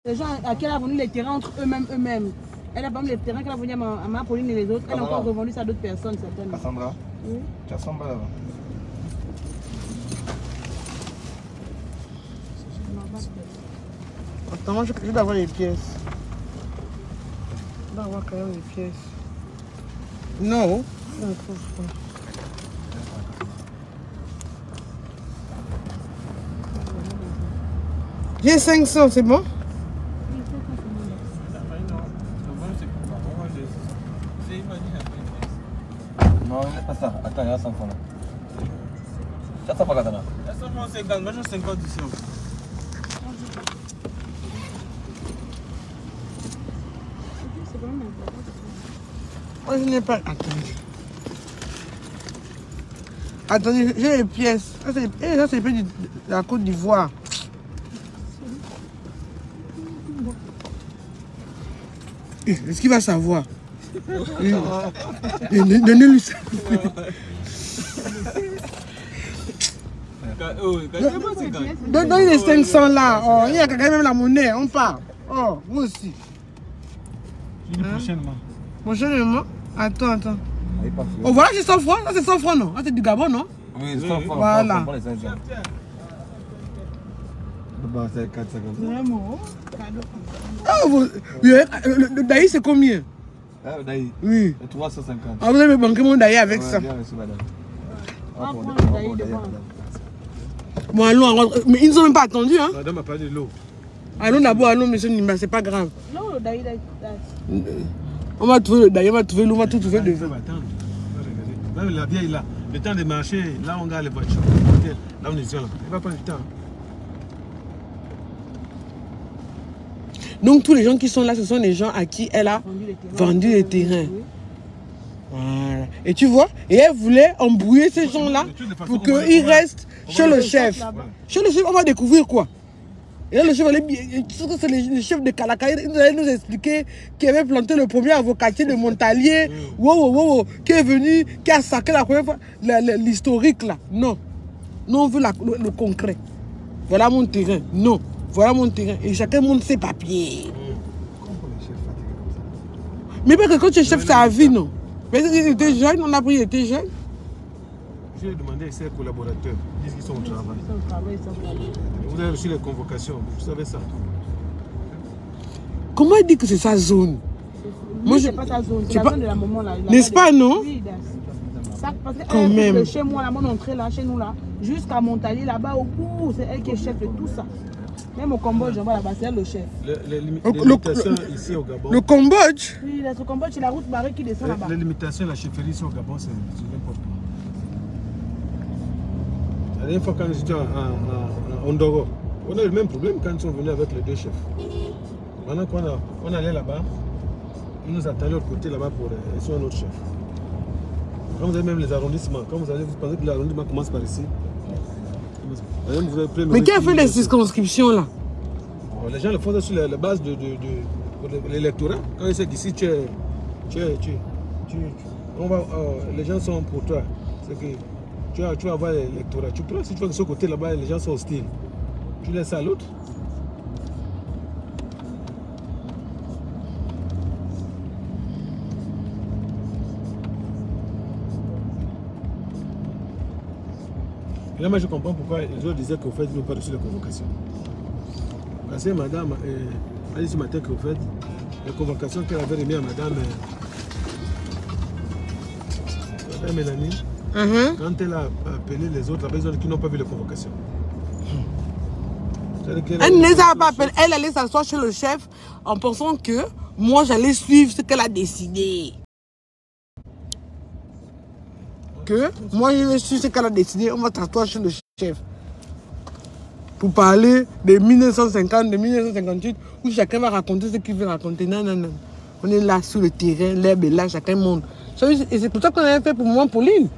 Les gens à qui elle a vendu les terrains entre eux-mêmes. Elle a vendu les terrains qu'elle a vendu à ma Pauline et les autres. Elle a encore revendu ça à d'autres personnes, certainement. Cassandra, oui. Tu as 100 balles là-bas. Attends, moi je dois avoir les pièces. Je dois avoir quand même les pièces. Non, je ne trouve pas. J'ai 500, c'est bon? Non, il n'est pas ça. Attends, il y a 100 francs là. Ça, ça pas là. 150, moi j'ai 50 ici. Moi je n'ai pas. Attendez. Attendez, j'ai les pièces. Ça c'est les pièces de la Côte d'Ivoire. Est-ce qu'il va savoir? Donnez-lui ça. Donne les 500 là. Oh, il y a quand même la monnaie, on part. Oh, moi aussi. Prochainement. Prochainement? Attends. Oh, voilà, c'est 100 francs. Ça, c'est 100 francs, non? Ça, c'est du Gabon, non? Oui, 100 francs. Voilà. Bah, c'est 450. Vraiment? Oh, le Daï, c'est combien? Ah, Daï? Oui. 350. Ah, vous avez banqué mon Daï avec ça. Bien reçu, madame. Bon, allons, mais ils ne sont même pas attendus, hein? Madame a parlé de l'eau. Allons d'abord, allons, monsieur Nimba, c'est pas grave. Non, le Daï. On va trouver le Daï, on va trouver l'eau, on va tout trouver de. Même la vieille là, le temps de marcher, là on garde les voitures. Là on est là. Il va prendre du temps. Donc tous les gens qui sont là, ce sont les gens à qui elle a vendu les terrains. Voilà. Et tu vois, et elle voulait embrouiller ces gens-là pour qu'ils restent chez le chef. Chez le chef, on va découvrir quoi? Et là, le chef, c'est le chef de Kalaka, il allait nous expliquer qu'il avait planté le premier avocatier de Montalier, qui est venu, qui a sacré la première fois, l'historique là. Non. Non, on veut le concret. Voilà mon terrain. Non. Voilà mon terrain. Et chacun monte ses papiers. Mais parce que quand tu es chef, c'est à vie, non? Mais il était jeune, on a pris, il était jeune. J'ai demandé à ses collaborateurs, ils disent qu'ils sont au travail. Vous avez reçu les convocations, vous savez ça. Comment il dit que c'est sa zone? Moi, c'est pas sa zone, c'est la zone de la maman là. N'est-ce pas, non? Ça, parce quand même. Chez moi, là, mon entrée là, chez nous là, jusqu'à Montalier là-bas au bout, c'est elle qui est chef de tout ça. Même au Cambodge, on va là-bas, c'est elle le chef. Les limitations ici au Gabon. Le Cambodge? Oui, au Cambodge, c'est la route barrée qui descend là-bas. Les limitations de la chefferie ici au Gabon, c'est n'importe quoi. La dernière fois quand j'étais à Ondoro, on a eu le même problème quand ils sont venus avec les deux chefs. Maintenant qu'on allait là-bas, ils nous attendaient de l'autre côté là-bas pour sur un autre chef. Quand vous avez même les arrondissements, quand vous allez, vous pensez que l'arrondissement commence par ici. Mais qui a fait les circonscriptions là? Les gens le font sur la base de l'électorat. Quand ils savent qu'ici les gens sont pour toi. C'est que tu vas avoir l'électorat. Tu prends, si tu vas de ce côté là-bas, les gens sont hostiles. Tu laisses ça à l'autre. Et là, moi, je comprends pourquoi les autres disaient qu'au fait, ils n'ont pas reçu la convocation. Parce que madame a dit ce matin qu'au fait, la convocation qu'elle avait remise à madame Mélanie, quand elle a appelé les autres, ils ont dit qu'ils n'ont pas vu la convocation. Elle ne les a pas appelés. Elle allait s'asseoir chez le chef en pensant que moi, j'allais suivre ce qu'elle a décidé. Moi je vais suivre ce qu'elle a décidé, on va t'asseoir chez le chef. Pour parler de 1950, de 1958, où chacun va raconter ce qu'il veut raconter. Non. On est là sur le terrain, l'herbe est là, chacun monte. Et c'est pour ça qu'on avait fait pour moi Pauline.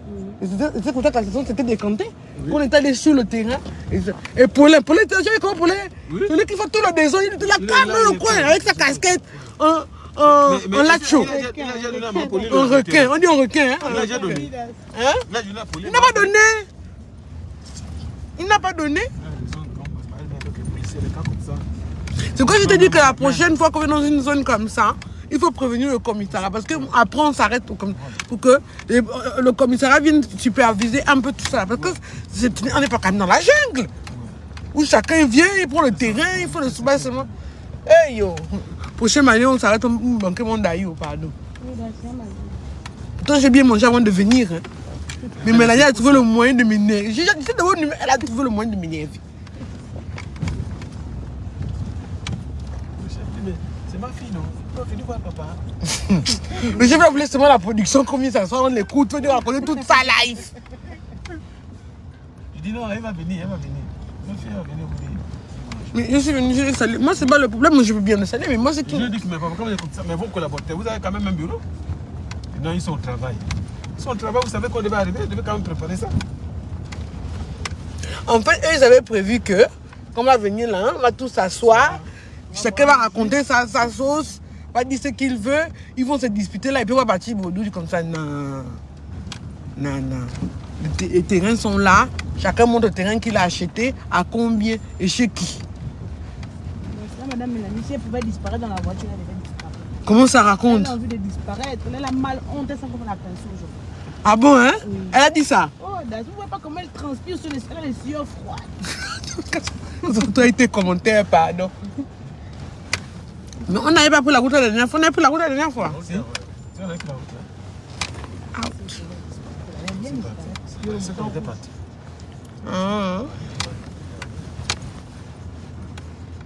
C'est pour ça que la saison s'était décantée. On était allé sur le terrain. Et Pauline, j'avais comment Pauline? Celui qui fait tout le besoin, il était là, calme le coin, avec sa casquette. Un lacho. Un requin. On dit un requin. Hein? Il n'a pas donné. Il n'a pas donné. C'est quand je te dis que la prochaine fois qu'on est dans une zone comme ça, il faut prévenir le commissariat. Parce qu'après, on s'arrête pour que le commissariat vienne superviser un peu tout ça. Parce qu'on n'est pas quand même dans la jungle. Où chacun vient, il prend le terrain, il faut le soubassement. Hey yo! Prochaine année, on s'arrête, on manque mon daïo, pardon. Pourtant, j'ai bien mangé avant de venir. Hein. Mais Mélanie a trouvé le moyen de m'énerver. Elle a trouvé le moyen de m'énerver. C'est ma fille, non? Non, fais-lui voir papa. Le chef a voulu seulement la production, combien ça soit, on l'écoute, on va raconter toute sa life. Je dis non, elle va venir, elle va venir. Ma fille va venir vous dire. Mais je suis venu, je l'ai salué. Moi, c'est pas le problème, moi je veux bien le saluer, mais moi c'est tout. Je dis que mes papas, comme ça, mais vos collaborateurs, vous avez quand même un bureau? Non, ils sont au travail. Ils sont au travail, vous savez qu'on devait arriver, ils devaient quand même préparer ça. En fait, eux, ils avaient prévu que, quand on va venir là, on va tous s'asseoir, chacun va raconter sa sauce, va dire ce qu'il veut, ils vont se disputer là, et puis on va partir Bordeaux comme ça. Non. Non, non. Les terrains sont là, chacun montre le terrain qu'il a acheté, à combien et chez qui. Madame Mélanie, si elle pouvait disparaître dans la voiture, elle devait disparaître. Comment ça raconte? Elle a envie de disparaître. Elle a mal honte, elle sent qu'on la pinceau aujourd'hui. Ah bon, hein? Oui. Elle a dit ça? Oh, vous ne voyez pas comment elle transpire sur les elle a les yeux froids. Toi, été commentaire, pardon. Mais on n'avait pas pris la route la dernière fois. On avait pris la route la dernière fois. C'est vrai. C'est vrai que la route là. C'est quand on était parti. Ah.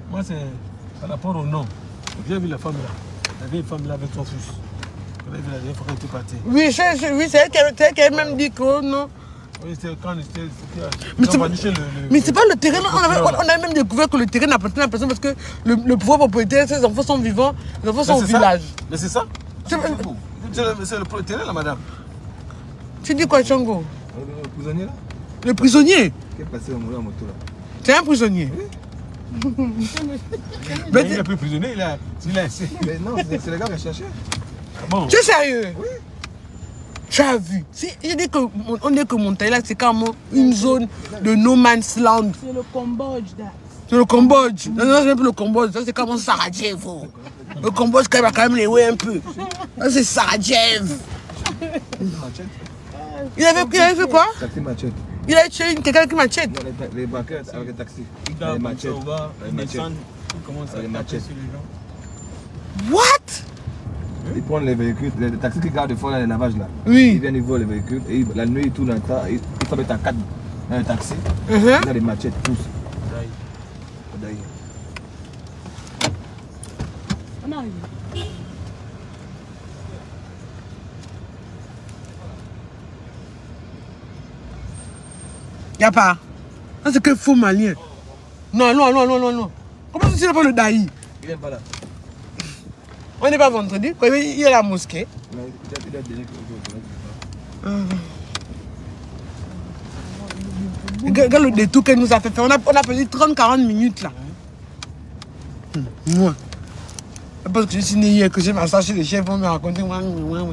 Moi, c'est par rapport au nom. J'ai vu la femme là. La vieille femme là avec son fils. On a vu la dernière fois qu'elle était partie. Oui, c'est elle qui a même dit que non. Oui, c'est quand c'était. Mais c'est pas le terrain. On a même découvert que le terrain n'appartenait à personne parce que le pouvoir propriétaire, ses enfants sont vivants, les enfants sont au village. Mais c'est ça? C'est le terrain là, madame. Tu dis quoi, Chango? Le prisonnier là? Le prisonnier? Qui est passé au moto là? C'est un prisonnier? Oui. Mais il n'est plus prisonnier, il a Mais non, c'est le gars qui a cherché. Bon. Tu es sérieux? Oui. Tu as vu? Si, on dit que Montaï là, c'est comme une zone de no man's land. C'est le Cambodge, là. C'est le Cambodge. Non, c'est même plus le Cambodge. Ça, c'est comme Sarajevo. Le Cambodge, quand même les ouais un peu. Ça, c'est Sarajevo. Il avait fait quoi? Taxi machette. Il a tué quelqu'un qui machette. Les braqueurs avec le taxi. Les machettes. Les machettes. Les machettes. What? Ils prennent les véhicules, les taxis qui gardent devant les lavages là. Oui. Ils viennent, ils volent les véhicules et la nuit ils tournent dans ça, ils se mettent à 4 dans les taxis. Ils ont les machettes tous. On arrive. Y'a pas. Ça, c'est que faux malien. Non. Comment ça, c'est pas le Daï? Il vient pas là. On n'est pas vendredi. Il y a la mosquée. Regarde le détour qu'elle nous a fait faire. On a perdu 30-40 minutes là. Moi. Parce que je suis né hier, que j'ai massage chez les chefs, on me raconter.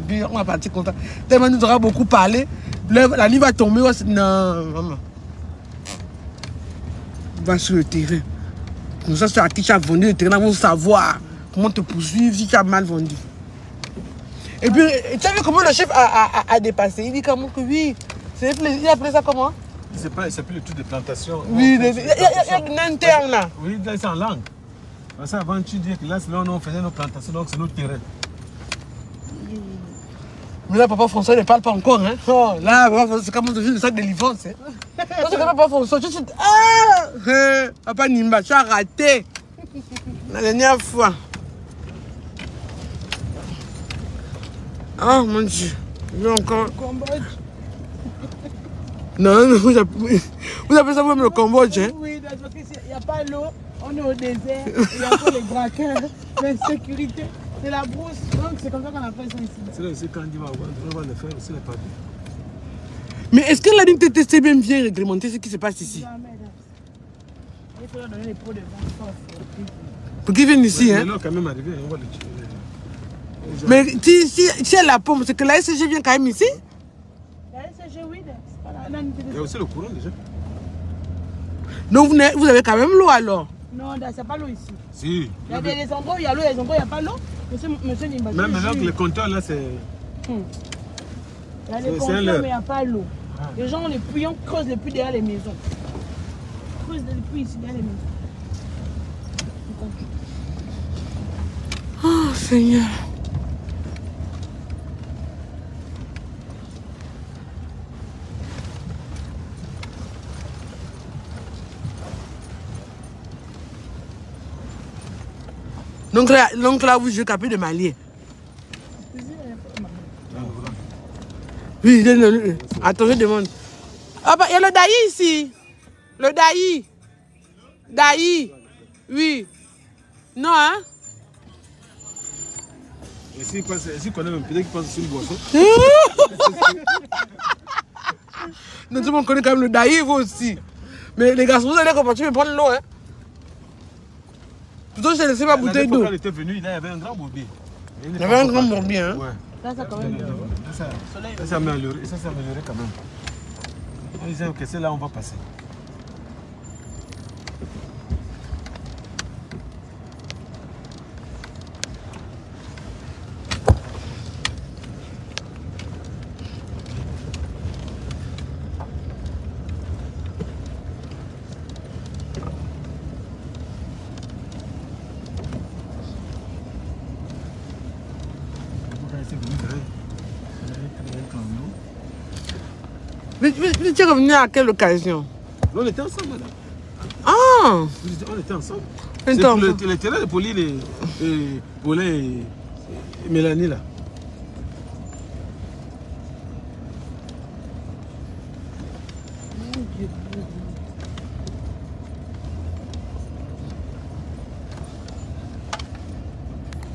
Puis on va partir comme ça. Tellement nous aura beaucoup parlé. La nuit va tomber. Non, maman. On va sur le terrain. Comme ça, sur à qui tu as vendu le terrain, on va savoir comment te poursuivre si tu as mal vendu. Et puis, tu as vu comment le chef a dépassé? Il dit comment que oui. Il a appelé ça comment? C'est plus le truc de plantation. Oui, il y a une interne là. Oui, là c'est en langue. Parce qu'avant tu dis que là, on faisait nos plantations, donc c'est notre terrain. Mais là, papa François ne parle pas encore. Hein? Oh, là, c'est comme le sac de délivrance. Hein? Quand tu papa François, tu dis ah, papa Nimba, tu as raté. La dernière fois. Oh mon Dieu. Je vais encore. Cambodge. Non, vous appelez ça vous-même le Cambodge, hein? Oui, parce qu'il n'y a pas l'eau, on est au désert, il n'y a pas les braqueurs, l'insécurité, c'est la brousse. Donc c'est comme ça qu'on appelle ça ici. C'est là aussi quand on va le faire aussi les papiers. Mais est-ce que la ligne TTC bien réglementé ce qui se passe ici? Jamais. Il faut leur donner les pots de vin. Pour qu'ils viennent ici, hein? Mais là, quand même arrivé, on va les tuer. Mais si elle la pompe, c'est que la SCG vient quand même ici? La SCG, oui, il y a aussi le courant déjà. Donc vous avez quand même l'eau alors? Non, il n'y a pas l'eau ici. Si. Il y a des endroits où il y a l'eau, il y a des endroits où il n'y a pas l'eau. Monsieur Nimba. Même maintenant que le compteur là, c'est. Il y a des compteurs, mais il n'y a pas l'eau. Les gens ont les puits, on creuse les puits derrière les maisons. On creuse les puits ici derrière les maisons. Oh Seigneur. Donc là, vous jouez capé de Malien. Oui, attends, je demande. Ah bah, il y a le Daï ici. Le Daï. Daï. Oui. Non, hein? Et s'il connaît même, peut-être qu'il pense que c'est une boisson. Nous, tout le monde connaît quand même le Daï, vous aussi. Mais les garçons, vous allez continuer à prendre l'eau, hein? Plutôt, j'ai laissé ma bouteille d'eau. Quand il était venu, il avait un grand bourbier. Il avait un grand bourbier, hein? Ouais. Ça quand même. Ça s'est amélioré quand même. On disait que c'est là on va passer. Mais tu es revenu à quelle occasion? On était ensemble, madame. Ah! On était ensemble. C'est pour le terrain de Pauline et Paulin et Mélanie là.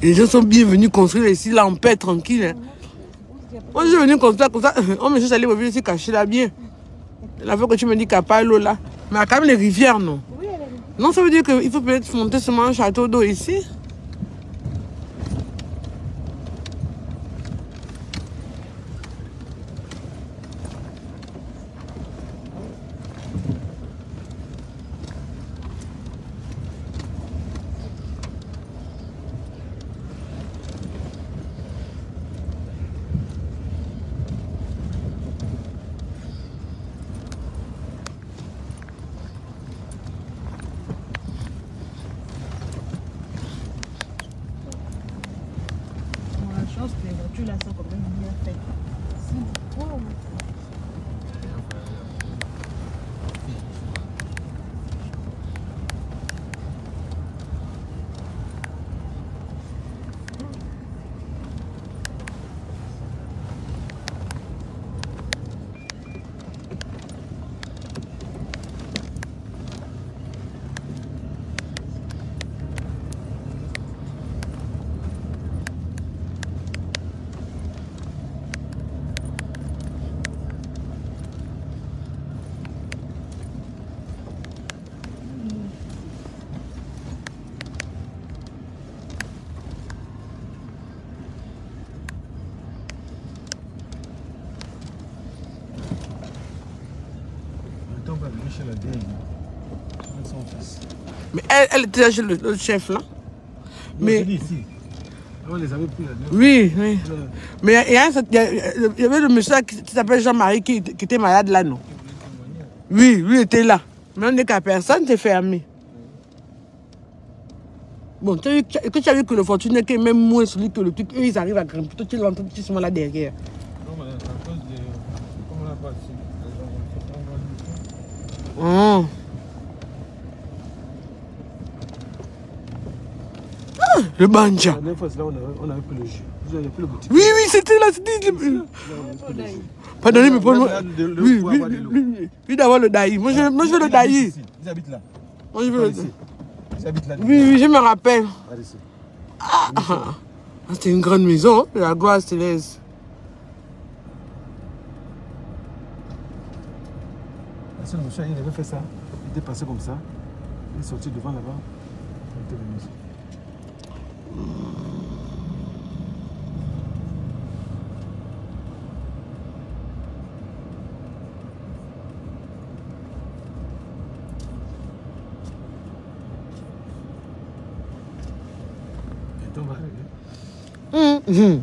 Les gens sont bienvenus construire ici, là, en paix, tranquille. Hein. Moi, je suis venu construire comme ça. On me dit d'aller revenir ici cacher là bien. La fois que tu me dis qu'il n'y a pas l'eau là. Mais il y a quand même les rivières, non? Oui, elle est. Non, ça veut dire qu'il faut peut-être monter seulement un château d'eau ici. Les voitures là sont quand même bien faites. Wow. Mais elle était là chez le chef là. Mais ici. On les avait pris là. oui, oui. Mais il y avait le monsieur qui s'appelle Jean-Marie qui était malade là, non? Oui, lui était là. Mais on n'est qu'à personne, c'est fermé. Bon, tu as vu que le fortuné est même moins celui que le truc. Eux, ils arrivent à grimper. Toi, tu l'entends, tu sont là derrière. Non, mais c'est à cause de. Comment on a pas ici? Oh. Ah, le banja. La dernière fois, c'est là on avait pris le jus. Vous avez pris le boutique. Oui, oui, c'était là. C'était. Pardonnez, mais pour moi. Oui, oui, d'avoir le daï. Moi, je veux le daï. Ils habitent là. Moi, je veux le daï. Ils habitent là. Oui, oui, je me rappelle. Ah, c'était une grande maison, la gloire céleste. Le monsieur, il avait fait ça. Il était passé comme ça. Il est sorti devant là-bas. Il était venu ici.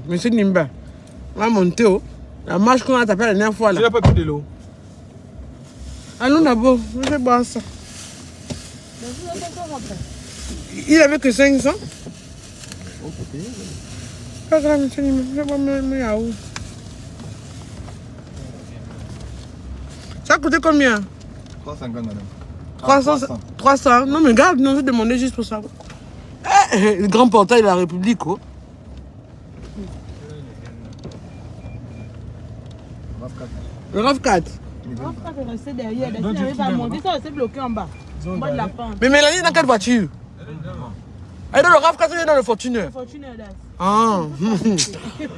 Monsieur Nimba, on va monter. La marche qu'on a tapé la dernière fois là. Tu n'as pas pris de l'eau? Allons d'abord, je vais boire ça. Il avait que 500. Pas grave, monsieur Nimba, je vais boire mon yaourt. Ça a coûté combien? 350 madame. 300. Non mais regarde, non, je demandais juste pour ça. Le grand portail de la République, oh. Le RAV4. Le RAV4 est resté derrière. Il n'avait pas monté, ça restait bloqué en bas. En bas de la pente. Mais Mélanie est dans quelle voiture? Elle est dans le RAV4 ou elle est dans le Fortuner? Le Fortuner, là. Ah.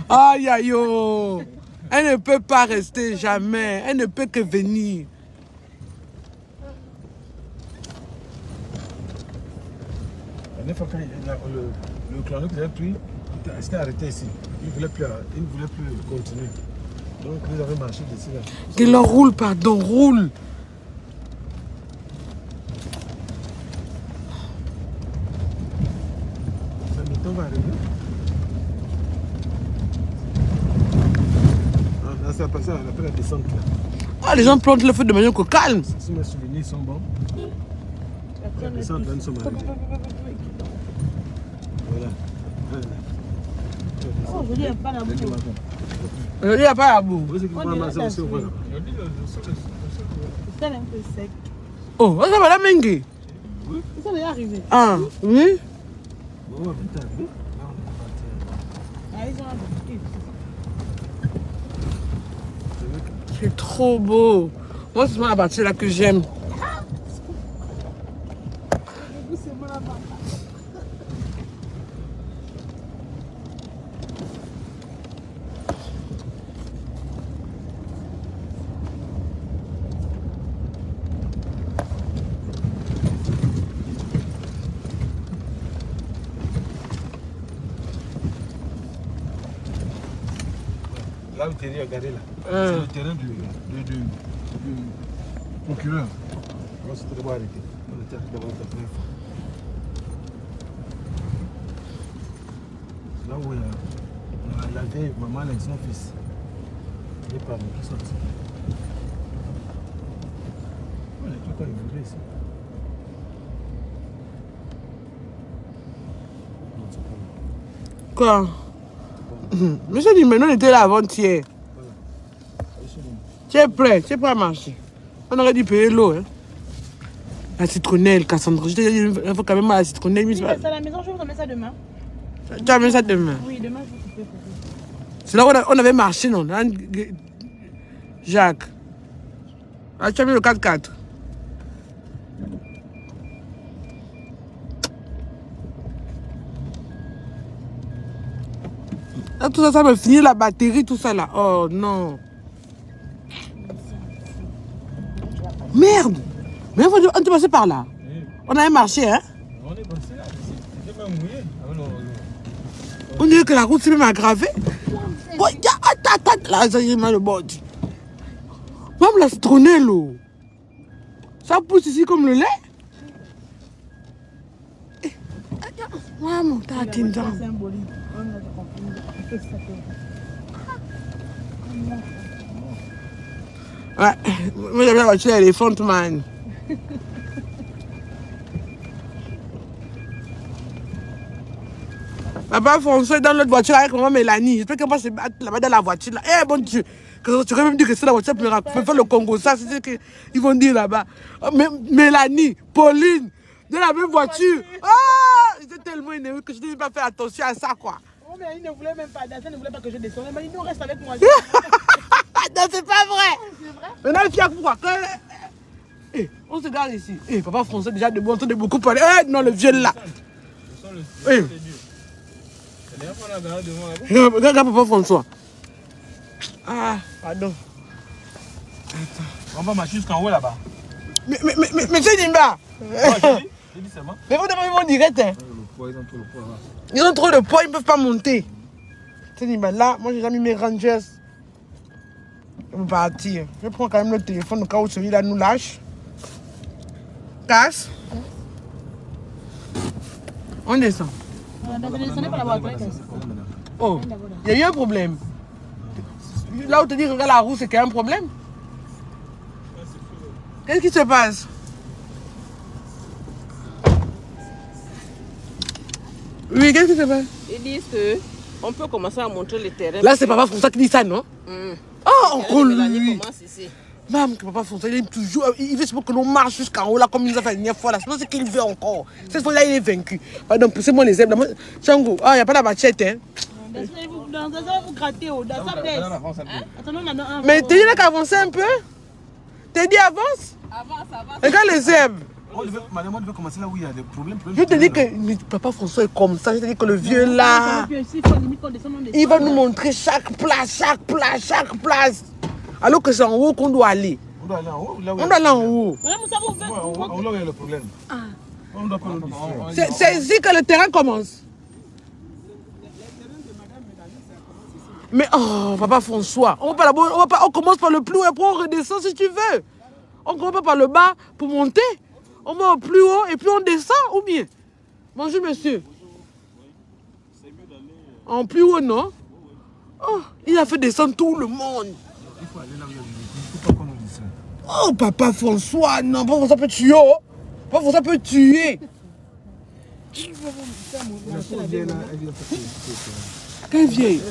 Aïe aïe oh. Elle ne peut pas rester jamais. Elle ne peut que venir. La dernière fois quand le clando qu'il avait pris, il s'était arrêté ici. Il ne voulait plus continuer. Donc ils avaient marché d'ici là. Qu'il leur roule, pardon, roule. Le temps va arriver. Là, ça va passer après la descente là. Ah, les gens plantent le feu de manière calme. Si mes souvenirs sont bons, la descente là, nous sommes arrivés. Voilà. Oh, je dis, il n'y a pas la boue. Il n'y a pas la boue. Vous, c'est qu'il faut ramasser aussi au voilà. C'est un peu sec. Oh, ça va la mengue. Ça va y arriver. Ah, oui. Bon, putain, là, Ah, ils ont un C'est trop beau. Moi, c'est la partie là que j'aime. c'est bon là-bas. là où tu es regardez là, c'est le terrain du procureur. Moi, c'était d'abord arrêté. On était d'abord la première fois. Là où on a la vieille maman avec son fils. Il est parmi qui sortent. Ouais, les trucs, ils voulaient ici. Quoi? Monsieur dit, mais nous, on était là avant-hier. Tu es prêt à marcher. On aurait dû payer l'eau. Hein? La citronnelle, Cassandra. Je te dis, il faut quand même à la citronnelle. Oui, mais c'est à la maison, je vous remets ça demain. Tu vas mettre ça demain? Oui, demain, je vous fais. C'est là où on avait marché, non? Jacques. Ah, tu as mis le 4x4. Là, tout ça, ça me finit la batterie, tout ça là. Oh non. Merde. Mais on est passé par là. Oui. On avait marché, hein? On est passé là. C'était même mouillé. On dirait que la route s'est même aggravée. Oh, là, ça y est, le bord. Même la citronnelle, ça pousse ici comme le lait. Maman, t'as atteint ça. Ouais, moi j'aime la voiture éléphant, man. Papa François est dans l'autre voiture avec maman Mélanie. J'espère qu'elle va se battre là-bas dans la voiture. Là. Eh bon Dieu, tu aurais même dit que c'est la voiture pour faire le Congo. Ça, c'est ce qu'ils vont dire là-bas. Mélanie, Pauline, dans la même voiture. Ah, j'étais tellement énervé que je n'ai pas fait attention à ça, quoi. Oh, mais il ne voulait même pas, Dassin ne voulait pas que je descende. Il m'a dit, non, reste avec moi. Non, c'est pas vrai. C'est vrai. Maintenant, il y a pourquoi hey, on se garde ici. Hey, papa François, déjà debout, on entend beaucoup parler. Hey, non, le vieux là. Hey. Regarde papa François. Ah, pardon. On va marcher jusqu'en haut là-bas. Mais c'est Nimba. J'ai dit seulement. Mais vous devez mon direct. Hein. Ils ont trop de poids, ils ne peuvent pas monter. C'est Nimba. Là, moi j'ai jamais mis mes Rangers. On va partir. Je prends quand même le téléphone au cas où celui-là nous lâche. Casse. On descend. Ce n'est pas la voie. Oh, il y a eu un problème. Là où tu dis que regarde la roue, c'est qu'il y a un problème. Qu'est-ce qui se passe? Oui, qu'est-ce qui se passe? Ils disent qu'on peut commencer à montrer le terrain. Là, c'est Papa François qui dit ça, non? Oh, encore lui! Commence ici. Même que Papa François, il aime toujours. Il veut que l'on marche jusqu'en haut, là, comme il nous a fait une dernière fois. Là. Sinon, c'est qu'il veut encore. Cette fois-là, il est vaincu. Donc, poussez-moi les zèbres. Chango, il n'y a pas la machette, hein? Dans ça, vous grattez. Dans ça, baisse. Attendons, on a un. Mais t'es dit là qu'avancer un peu? T'es dit avance? Avance. Regarde les zèbres. Madame, on veut commencer là où il y a des problèmes. Je te dis que Papa François est comme ça. Je te dis que le vieux là, il va nous montrer chaque place. Alors que c'est en haut qu'on doit aller. On doit aller en haut. On doit aller en haut. Là où il y a le problème. On doit prendre une décision. C'est ici que le terrain commence. Mais oh, Papa François, on commence par le plus haut et après on redescend si tu veux. On commence pas par le bas pour monter. On va au plus haut et puis on descend ou bien? Bonjour monsieur. En plus haut, non? Oh, il a fait descendre tout le monde. Il faut aller là où il y a il faut pas qu'on nous dise ça. Oh, Papa François, non, Papa François peut tuer. Oh. Papa François peut tuer. Quelle vieille?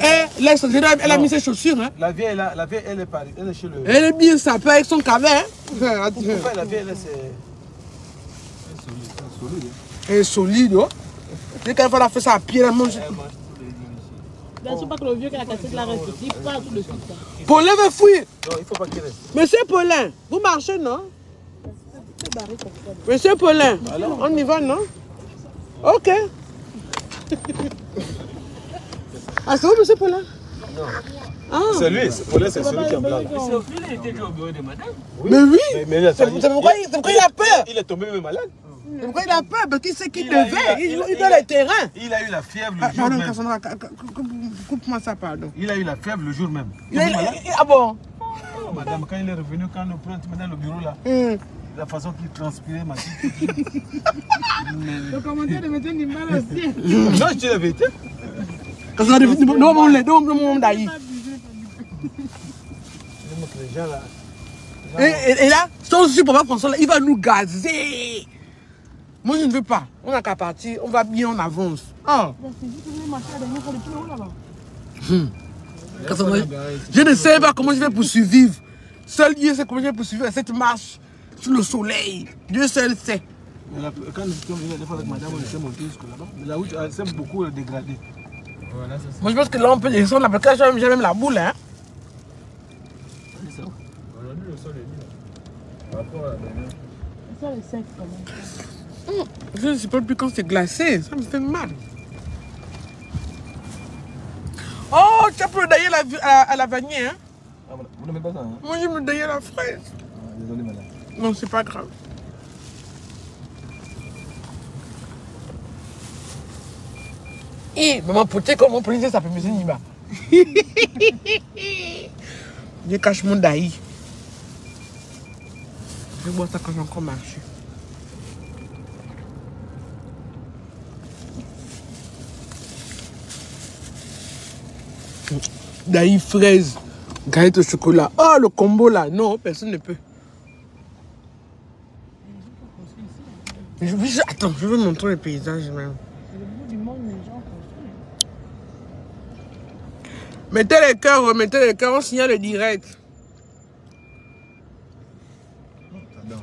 Elle a mis ses chaussures. Hein? La vieille, elle est partie. Elle est chez le. Elle est bien sapée avec son cavet. Hein? La vieille, c'est. Elle est solide. Oh. Dès qu'elle va faire ça à pied, elle mange. Bien sûr, pas que le vieux qui a cassé de la reste. Il part tout de suite. Paulin veut fuir. Non, il ne faut pas qu'il reste. Monsieur Paulin, vous marchez, non? Monsieur Paulin, on y va, non? Ok. Ah, c'est où, monsieur Paulin? Non. Ah. C'est lui, Paulin, c'est celui qui est blanc. Mais oui. Mais c'est pourquoi il a peur. Il est tombé même malade. C'est pourquoi il a peur, parce qu'il sait qu'il devait. Il doit le terrain. Il a eu la fièvre le jour même. Cassandra, coupe-moi ça, pardon. Il a eu la fièvre le jour même. Ah bon? Oh, madame, quand il est revenu, quand nous prenons dans le bureau là, la façon qu'il transpirait, m'a dit. Le commentaire de M. Nimba aussi. Non, je te l'avais été. Cassandra, non, d'ailleurs. Les gens là. Et là, son super Papa François, il va nous gazer. Moi, je ne veux pas. On n'a qu'à partir, on va bien, on avance. Oh. Je ne sais pas comment je vais poursuivre. Seul Dieu sait comment je vais poursuivre cette marche sous le soleil. Dieu seul sait. Quand nous étions venus des fois avec madame, on était monté jusque là-bas. Mais la route, elle s'est beaucoup dégradée. Voilà, c'est ça. Moi, je pense que là, on peut descendre là, parce que là, j'ai même la boule. Hein. Aujourd'hui, le sol est mis. Par rapport à la dernière. Le sol est sec quand même. Je ne sais pas plus quand c'est glacé. Ça me fait mal. Oh, tu as pu dailler à la vanille, hein? Ah, vous n'aimez pas ça, hein? Moi, je me daillais la fraise. Ah, désolé, madame. Non, c'est pas grave. Eh, maman, pour comment police ça peut me dire, je cache mon daï. Je bois ça quand j'ai encore marché. Daï, fraise, galette au chocolat. Oh, le combo là, non, personne ne peut. Attends, je veux montrer les paysages même. C'est le bout du monde, les gens construisent. Mettez les cœurs, on signale le direct. Ça danse.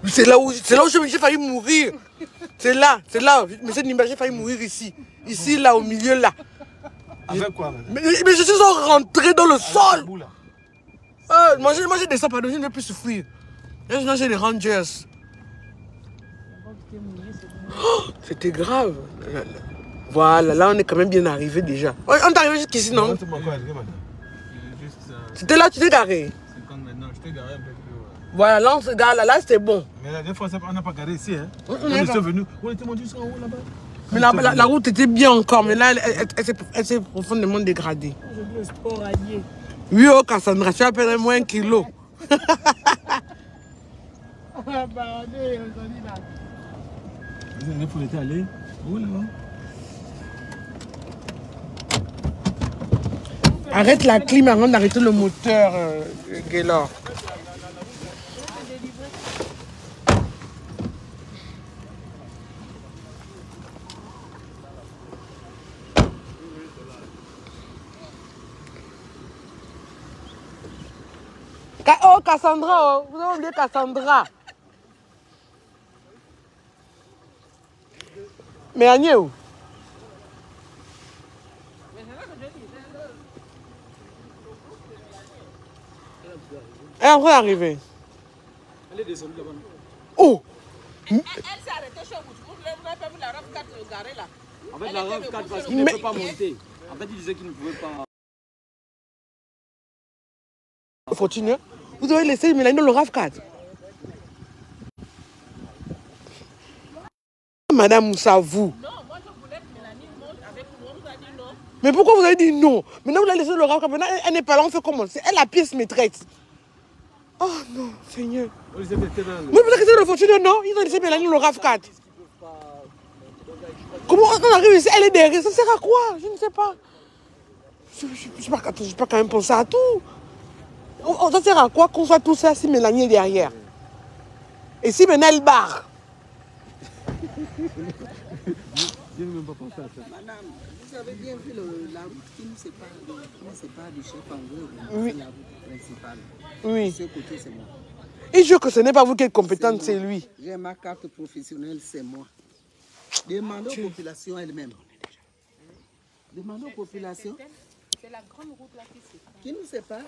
C'est là où j'ai failli mourir. C'est là. Monsieur Nimba, j'ai failli mourir ici. Ici, là, au milieu, là. Avec quoi, madame? Mais je suis rentré dans le sol. Moi, je descends, pardon, je ne veux plus souffrir. Là, j'ai les Rangers. Oh, c'était grave. Voilà, là, on est quand même bien arrivé déjà. On est arrivé jusqu'ici, non? C'était là, tu t'es garé. C'est quand maintenant, je t'ai garé un peu plus. Voilà, là, on se gare, là, c'était bon. Mais la dernière fois, on n'a pas garé ici. Hein. On était venus, on était montés jusqu'en haut là-bas. Mais la route était bien encore, mais là, elle s'est profondément dégradée. Aujourd'hui, le sport allié. Oui, oh, Cassandra, tu as perdu moins 1 kilo. Il faut laisser aller. Où là-bas? Arrête la clim avant d'arrêter le moteur, Gaylor. Oh, Cassandra, oh. Vous avez oublié Cassandra. Mais Agnès, où? Elle est en train d'arriver. Elle est descendue là-bas. Oh! Elle s'est arrêtée chez vous. Vous n'avez pas vu la RAV4 garée là? En fait, la RAV4 parce qu'il ne peut pas monter. En fait, il disait qu'il ne pouvait pas. Fortuné, vous avez laissé Mélanie dans le RAV4. Madame Moussa, vous. Non, moi je voulais que Mélanie monte avec moi. On nous a dit non. Mais pourquoi vous avez dit non? Maintenant vous l'avez laissé dans le RAV4. Maintenant elle n'est pas là, on fait comment? C'est elle la pièce maîtresse. Oh non, Seigneur. On disait qu'elle était dans le... Mais vous avez laissé le Fortuné, non? Ils ont laissé Mélanie dans le RAV4. Comment on arrive ici? Elle est derrière. Ça sert à quoi? Je ne sais pas. Je ne suis pas quand même penser à tout. Ça sert à quoi qu'on soit tout ça si Mélanie est derrière? Et si maintenant elle barre? Je n'ai même pas pensé à ça. Madame, vous avez bien vu la route qui nous sépare du chef Angoulême. Oui. C'est la route principale. Oui. Ce côté, c'est moi. Et je jure que ce n'est pas vous qui êtes compétente, c'est lui. J'ai ma carte professionnelle, c'est moi. Demandez aux populations elles-mêmes. Demandez aux populations. C'est la grande route là qui sépare. Qui nous sépare?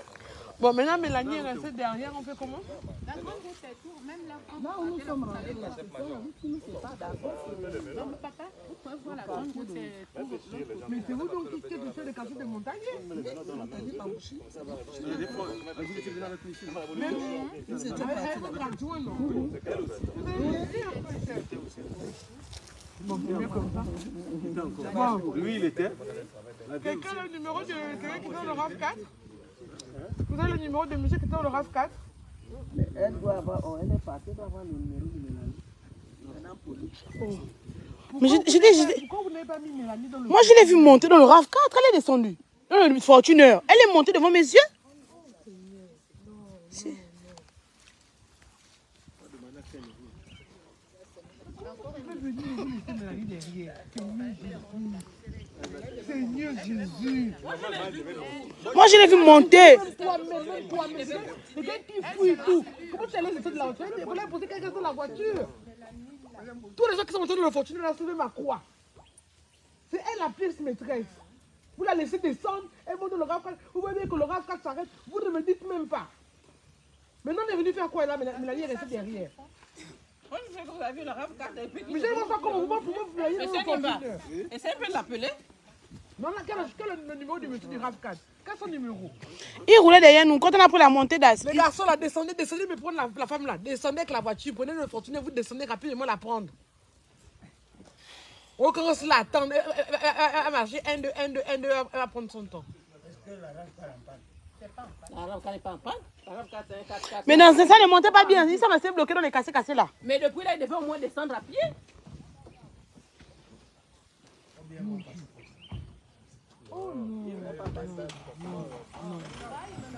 Bon, maintenant Mélanie est restée derrière, on fait comment? La grande route est tour, même là. Là où nous sommes rentrés, là, c'est la route qui nous sépare d'abord. Donc papa, vous pouvez voir la grande route, c'est tour. Mais c'est vous donc qui êtes sur les quartiers de montagne? Nous étions partis là-bas. Lui, il était. Quelqu'un a le numéro de quelqu'un qui est dans le RAV4? Vous avez le numéro de monsieur qui est dans le RAV4? Elle doit avoir, elle est partie, elle doit avoir le numéro de Mélanie. Maintenant, police. Mais Pourquoi vous n'avez pas mis Mélanie dans le... moi, je l'ai vu monter dans le RAV4, elle est descendue. Dans le Fortuneur. Elle est montée devant mes yeux. Seigneur Jésus. Moi, je l'ai vu monter. Toi-même. Le gars qui fouille tout. Pourquoi tu es allé de la voiture? On a posé quelqu'un dans la voiture. Tous les gens qui sont montés dans le Fortuner ont sauvé ma croix. C'est elle la pièce maîtresse. Vous la laissez descendre, elle monte dans le RAV4. Vous voyez que le RAV4 s'arrête, vous ne me dites même pas. Maintenant, on est venu faire quoi là? Mélanie est restée derrière. Moi, je sais que vous avez vu la RAV4 et puis... Mais je ne sais pas comment vous voyez dans le Fortuner. Essayez un peu de l'appeler. Non, quel est le numéro du monsieur du RAV4? Quel est son numéro? Il roulait derrière nous. Quand on a pris la montée d'As. Les garçons là, descendez, mais prenez la femme là. Descendez avec la voiture, prenez le Fortuner, vous descendez rapidement la prendre. On commence là, attendre, elle marche, 1, 2, elle va prendre son temps. La RAV4 n'est pas en panne. La RAV4 c'est un 4x4. Mais non, ça ne montait pas bien. Ils sont restés bloqués dans les cassés là. Mais depuis là, il devait au moins descendre à pied.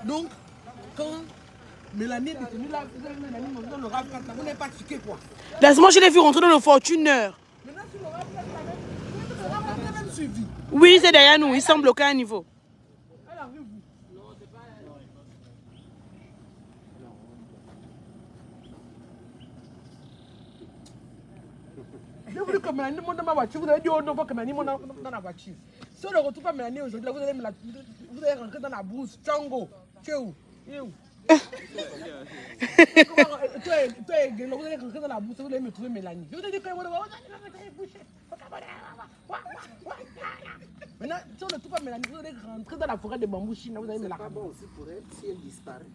Donc, quand Mélanie est descendue là, Mélanie monte dans le RAV4, vous n'avez pas tiqué quoi. Moi, je l'ai vu rentrer dans le Fortuner. Maintenant, sur le RAV4, la même suivi. Oui, c'est derrière nous. Ils sont bloqués à un niveau. Elle arrive où? J'ai voulu que Mélanie monte dans ma voiture. Vous avez dit oh non, pas que Mélanie monte dans la voiture. Si on ne retrouve pas Mélanie aujourd'hui, vous allez rentrer dans la brousse. Tchango, tu es où? Il est où? Toi, vous allez rentrer dans la brousse, vous allez me trouver Mélanie. Je vous ai dit que vous allez boucher. Maintenant, si on ne trouve pas Mélanie, vous allez rentrer dans la forêt de bambou chine. Vous allez me la C'est pas bon aussi pour elle si elle disparaît.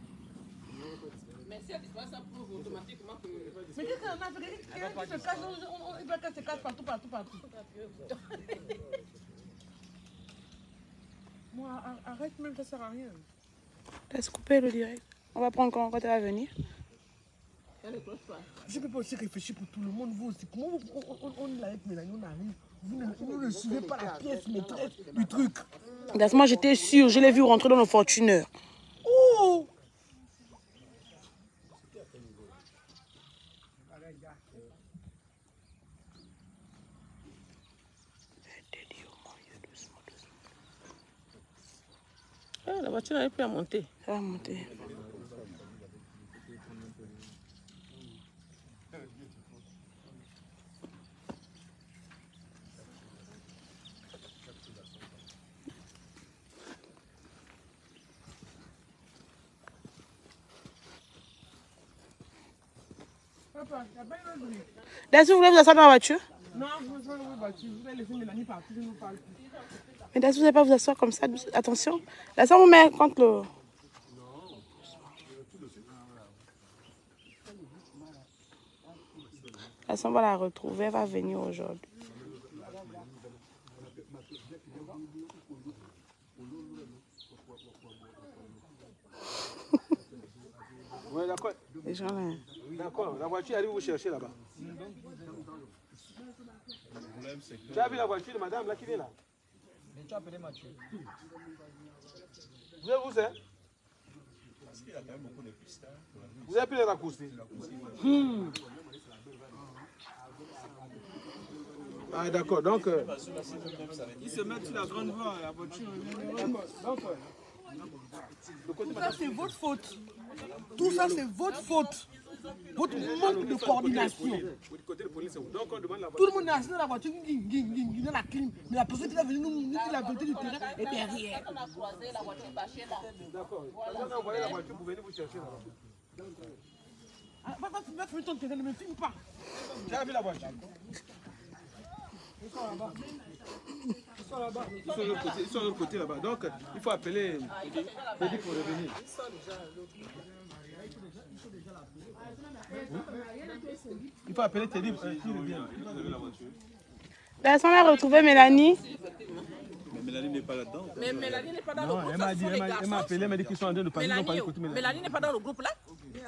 Mais si elle disparaît, ça prouve automatiquement que... Mais qu'est-ce qu'on a fait? Quelqu'un qui se cache, il va qu'elle se cache partout. Moi, arrête même, ça sert à rien. Laisse couper le direct. On va prendre quand elle va venir. Je ne peux pas aussi réfléchir pour tout le monde. Vous aussi, comment on est là avec Mélanie, on arrive. Vous ne suivez pas la pièce maîtresse du truc. Moi, j'étais sûre, je l'ai vu rentrer dans le Fortuner. Oh! Ah, la voiture n'arrive plus à monter. Elle va monter. Papa, il n'y a pas une autre. Dazu, vous voulez vous asseoir dans la voiture? Non, vous ne pouvez pas voiture. Vous allez laisser Mélanie partir, je ne vous parle plus. Mais Dazu, vous n'allez pas vous asseoir comme ça. Attention. Là, ça vous met contre le... Là, on va la retrouver. Elle va venir aujourd'hui. Ouais, d'accord. Les gens là. D'accord, la voiture arrive vous chercher là-bas. Tu as vu la voiture de madame là qui est là? Tu as appelé Mathieu. Vous êtes où c'est? Parce qu'il a quand même beaucoup de pistes. Vous avez pris les raccourcis. Ah d'accord, donc... Ils se mettent sur la grande voie, la voiture. Tout ça, c'est votre faute. Tout ça, c'est votre faute. Votre manque de coordination. Tout le monde est assis dans la voiture, dans la clim. Mais la personne qui est venue nous dire la vérité du terrain est derrière. On a croisé la voiture bâchée là. D'accord. On a envoyé la voiture pour venir vous chercher là-bas. Va finir ton terrain, ne me filme pas. Tu as vu la voiture? Ils sont là-bas. Ils sont là-bas. Ils sont de l'autre côté là-bas. Donc, il faut appeler Teddy pour revenir. Il faut appeler Teddy qui revient. Là, on a retrouvé Mélanie. Mais Mélanie n'est pas là-dedans. Mais Mélanie n'est pas dans Non, le groupe. elle m'a appelé, elle m'a dit qu'ils sont en train de parler. Mélanie n'est pas dans le groupe là.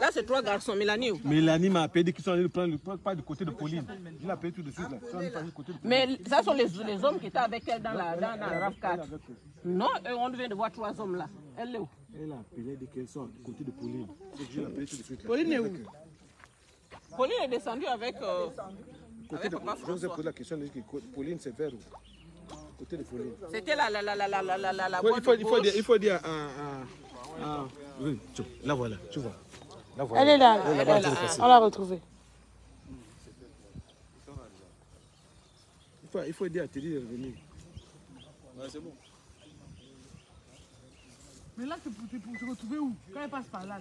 Là, c'est trois garçons. Mélanie où? Mélanie m'a appelé qu'ils sont en train de prendre pas du côté de Pauline. Je l'ai appelé tout de suite là. Ils sont en train de parler du côté de Pauline. Mais ça sont les hommes qui étaient avec elle dans la RAV4. Non, on vient de voir trois hommes là. Elle est où? Elle a appelé, dit qu'elles sont du côté de Pauline. Je l'ai appelé tout de suite là. Pauline est où? Pauline est descendue avec Côté de, Papa je vous ai François. posé la question, je dis que Pauline c'est vers où? Côté de Pauline. C'était la Ouais, boîte de gauche. il faut dire oui, là voilà, tu vois. Là, voilà. Elle est là. Elle est là-bas, elle est passée. On l'a retrouvée. Il faut dire à Teddy de revenir. Ouais, c'est bon. Mais là, c'est pour se retrouver où? Quand elle passe par là,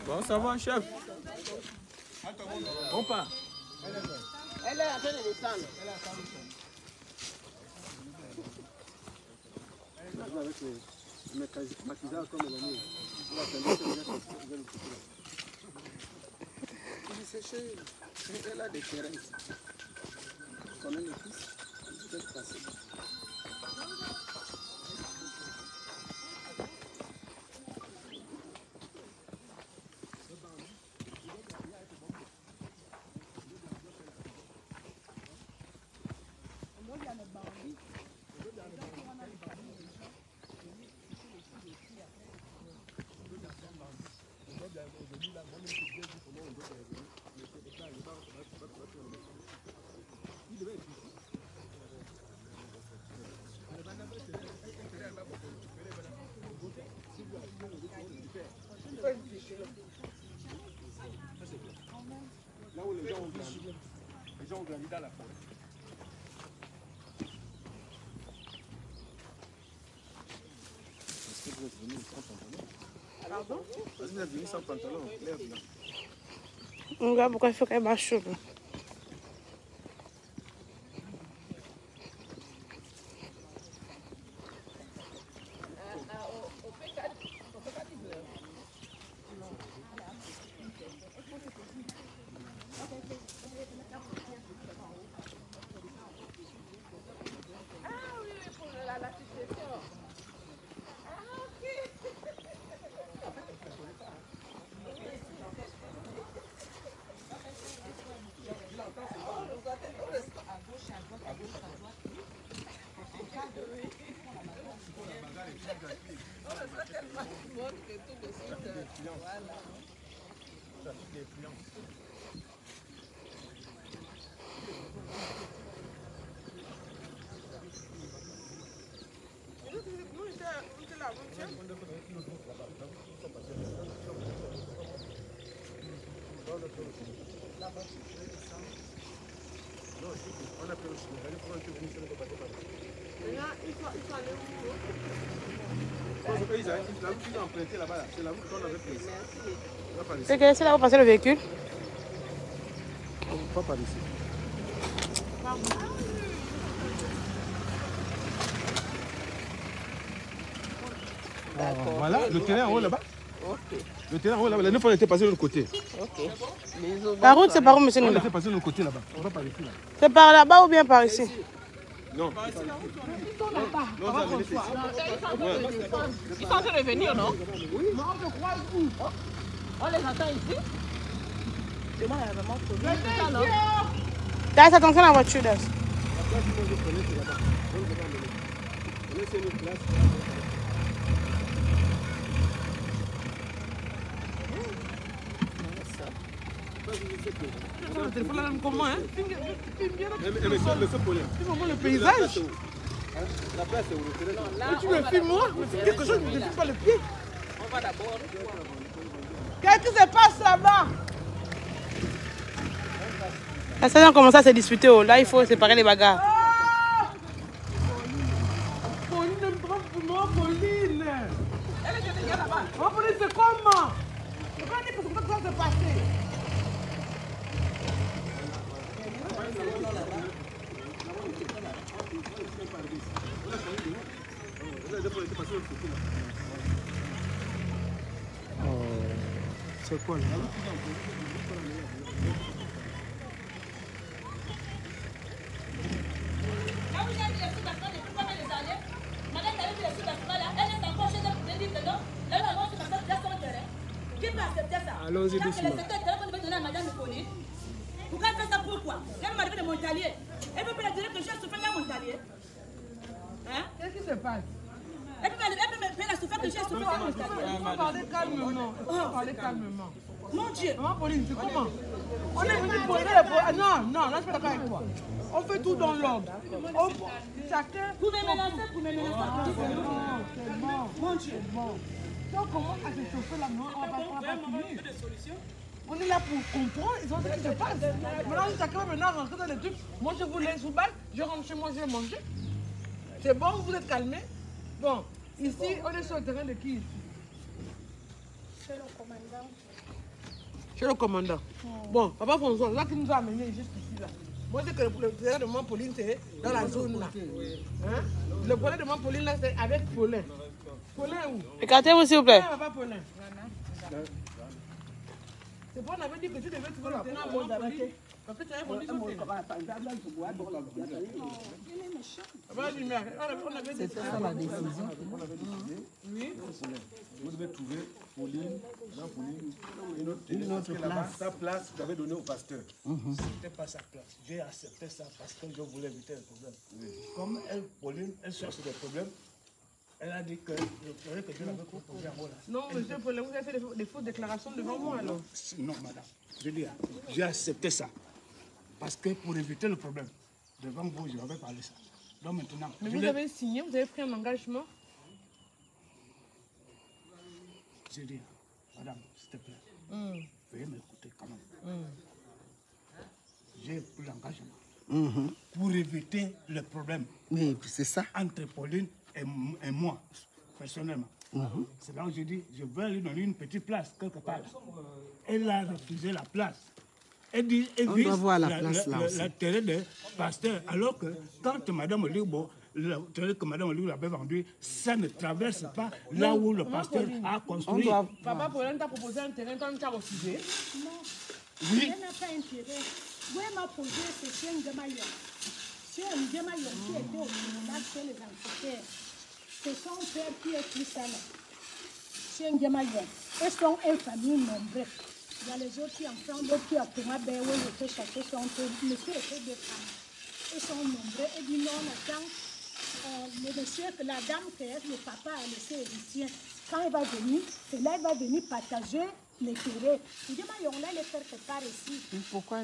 Bon, ça va, chef. On part. Elle est en train de descendre. Avec les maquisards comme Mélanie. Elle a des terrains ici. On connaît les fils. C'est facile. Là où les gens ont grandi. Les gens ont grandi dans la forêt. Est-ce que vous êtes venu sans pantalon? Pardon? Est-ce que vous êtes venu sans pantalon? Clair, blanc. Regarde pourquoi il faut qu'elle marche chaud. C'est que c'est là où passer le véhicule. Pas par ici. Voilà, le terrain en haut là-bas. Ok. Le terrain en haut là-bas. La 9 on était passé de l'autre côté. Ok. La route, c'est par où, monsieur On Nila? était passé de l'autre côté là-bas. On va par ici là. C'est par là-bas ou bien par ici? Non. Ils sont en train de venir, non? Oui. On les attend ici. Demande à la maman pour nous. Das, attention à la voiture, Das. Le téléphone là, comment, hein? Le paysage. La place est où le terrain? Là, Tu me filmes, moi? Quelque chose, je ne filme pas le pied. on va d'abord. Qu'est-ce qui se passe là-bas? La saison commence à se disputer. Oh. Là, il faut séparer les bagarres. Pauline, ne me trompe pour moi, Pauline. Elle est déjà là-bas. Oh, Pauline, c'est comment? Je peux dire que c'est comme ça que ça s'est passé. C'est quoi là? Allons-y doucement. Pourquoi elle fait ça? Pourquoi? Elle m'a dit de Montalier. Elle veut pas la dire que j'ai souffert à Montalier. Hein? Qu'est-ce qui se passe? Elle peut me faire la souffrance que j'ai souffert à Montalier. Il faut parler calmement. Il faut parler calmement. Mon Dieu. Maman Pauline, c'est comment? On est venu poser les problèmes. Non, là je suis d'accord avec toi. On fait tout dans l'ordre. Chacun. Vous me menacez, vous me menacez. C'est bon. Mon Dieu. Si on commence à se chauffer là, on va pas finir. On est là pour comprendre, ils ont ce qui se passe. Maintenant, chacun va maintenant rentrer dans les trucs. Moi, je vous laisse vous battre, je rentre chez moi, je vais manger. C'est bon, vous êtes calmés. Bon, ici, on est sur le terrain de qui ici? Chez le commandant. Chez le commandant. Bon, papa François, là qui nous a amenés jusqu'ici là. Moi, c'est que le terrain de Maman Pauline, c'est dans la zone là. Hein? Le problème de Maman Pauline là, c'est avec Paulin. Paulin où? Écartez-vous, s'il vous plaît. Papa Paulin. C'est pas on avait dit que tu devais trouver le terrain à Maman Pauline. Parce que tu avais vendu son terrain. C'était ça la décision. Oui. Vous devez trouver Pauline, une autre place. Sa place, vous avez donné au pasteur. C'était pas sa place. J'ai accepté ça parce que je voulais éviter le problème. Comme elle, Pauline, elle cherche des problèmes, elle a dit que le projet que Dieu l'avait proposé à moi là. Non, monsieur Paulin, vous avez fait des fausses déclarations devant moi alors. Non, madame. Je dis, j'ai accepté ça. Parce que pour éviter le problème, devant vous, je vais parler ça. Donc maintenant, Mais vous avez signé, vous avez pris un engagement. je dis, madame, s'il te plaît, veuillez m'écouter quand même. J'ai pris l'engagement pour éviter le problème Mais c'est ça. entre Pauline et moi, personnellement. C'est là où je dis, je veux lui donner une petite place, quelque part. Elle a refusé la place. Elle dit, elle On vise doit voir la place là aussi. la terrain des pasteurs. Alors que quand Mme Olibo, le terrain que Mme Olibo avait vendu, ça ne traverse pas là où le pasteur a construit. Papa Paulin t'a proposé un terrain quand tu as refusé. Non. Oui. Elle n'a pas intérêt. Où elle m'a posé, c'est un Ndemayon. C'est un Ndemayon qui était au tribunal chez les ancêtres. C'est son père qui est plus là. C'est un Ndemayon. Elles sont une famille nombreuse. Il y a les autres qui en font, d'autres qui ont pris ma belle, où ils étaient chercher son tour. Monsieur était deux femmes. Ils sont nombreux. Et dit non, attends, le monsieur, la dame que le papa a laissé héritier, quand il va venir, c'est là qu'il va venir partager les terrains. Il dit, mais on allait faire quelque part ici. Pourquoi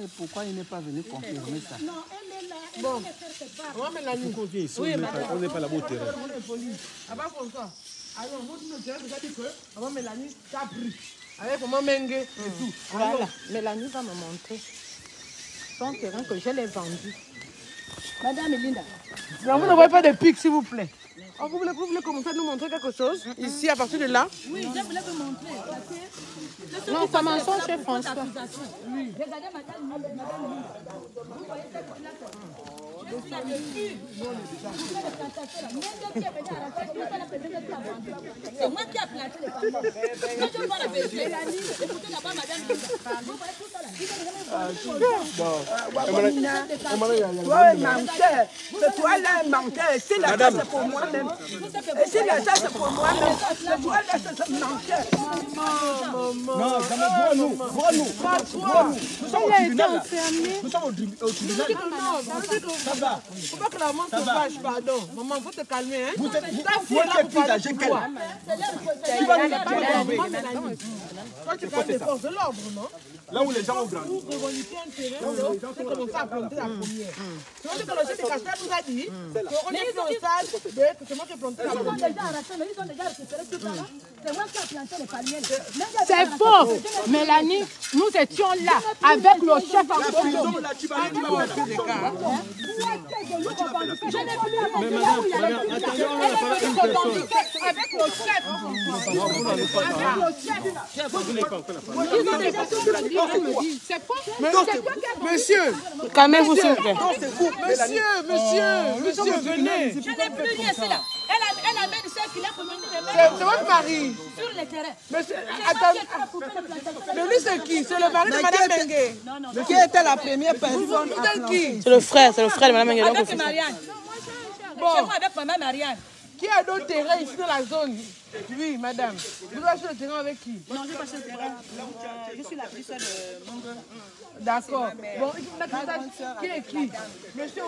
il n'est pas venu confirmer ça? Non, elle est là, elle allait faire quelque part. Maman Mélanie. Pourquoi on vient ici? Oui, On n'est pas là-bas au terrain. Papa François. Alors, moi, tu me dirais, déjà dit que Maman Mélanie t'a pris. Avec maman Mengue et tout. Voilà, Mélanie va me montrer son terrain que je l'ai vendu. Madame Elinda. Non, vous ne voyez pas de pics, s'il vous plaît. Oh, vous voulez commencer à nous montrer quelque chose ici, à partir de là? Oui, je voulais vous montrer. Non, commençons chez François. Oui. Regardez madame Elinda. Vous voyez cette là. C'est moi qui ai planté les palmiers. Quand je vois la vérité, écoutez d'abord madame Elinda. Vous voyez tout ça là. C'est toi là, menteur. Si la ça c'est pour moi-même. Et si la ça c'est pour moi-même, c'est toi là, c'est menteur. Non, vois-nous. Nous sommes au tribunal. Nous sommes au tribunal. Ça va. Faut pas que la maman se fâche, pardon. Maman, faut te calmer, hein. Vous êtes plus âgé qu'elle. Tu vas nous enlever. Toi, tu parles des forces de l'ordre, non? Là où les gens ont grandi. Pour revendiquer un terrain, c'est commencer à planter la première. C'est vrai que le chef de Castel nous a dit qu'on est plus au stade de que c'est moi qui ai planté la Ils ont première. déjà arraché, mais ils ont déjà récupéré tout ça là. C'est moi qui ai planté les palmiers. C'est faux. Mélanie, nous étions là avec le chef en photo. Je n'ai plus Mais madame, attendez, on va parler une personne. Avec le chef. C'est quoi? Monsieur, Calmez-vous, s'il vous plaît. monsieur, venez. Je n'ai plus rien, c'est là. Elle amène celle qui l'a pour venir les mettre C'est votre mari. sur le terrain. Monsieur, C'est moi attends. qui ai fait pour faire le plantation. Mais lui, c'est qui? C'est le mari de Madame Mengue. Mais qui était la première personne Vous êtes qui? C'est le frère de Mme Mengue. Avec Marianne. C'est moi avec maman Marianne. Qui a d'autres terrains ici dans la zone? Oui, madame. Vous achetez le terrain avec qui? Non, je passe le terrain. Je suis la plus seule de mon gars. D'accord. Bon, qui est qui? Monsieur,